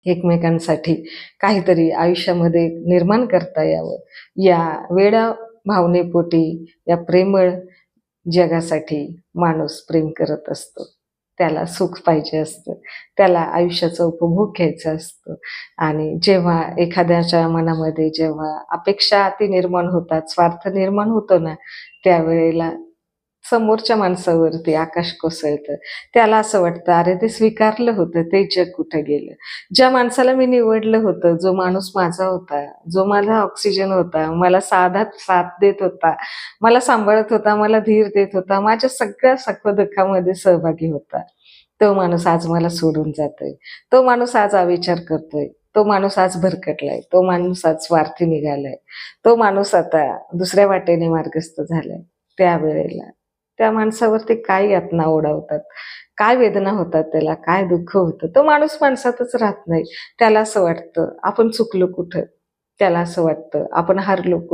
एकमेकांसाठी काहीतरी आयुष्यामध्ये निर्माण करता यावं, या वेडा भावनेपोटी, या प्रेमळ जगासाठी माणूस प्रेम करत असतो. त्याला सुख पाहिजे असतं, त्याला आयुष्याचा उपभोग घ्यायचा असतो. आणि जेव्हा एखाद्याच्या मनामध्ये जेव्हा अपेक्षा अति निर्माण होतात, स्वार्थ निर्माण होतो ना, त्यावेळेला समोरच्या माणसावरती आकाश कोसळतं. त्याला असं वाटतं, अरे ते स्वीकारलं होतं, ते जग कुठे गेलं? ज्या माणसाला मी निवडलं होतं, जो माणूस माझा होता, जो माझा ऑक्सिजन होता, मला साथ देत होता, मला सांभाळत होता, मला धीर देत होता, माझ्या सगळ्या सुख-दुःखामध्ये सहभागी होता. तो माणूस आज मला सोडून जातोय. तो माणूस आज अविचार करतोय. तो माणूस आज भरकटलाय. तो माणूस आज स्वार्थी निघालाय. तो माणूस आता दुसऱ्या वाटेने मार्गस्थ झालाय. त्यावेळेला त्या माणसावरती काय यातना ओढावतात, काय वेदना होतात त्याला, काय दुःख होतं. तो माणूस माणसातच राहत नाही. त्याला असं वाटतं, आपण चुकलो कुठं? त्याला असं वाटतं, आपण हारलो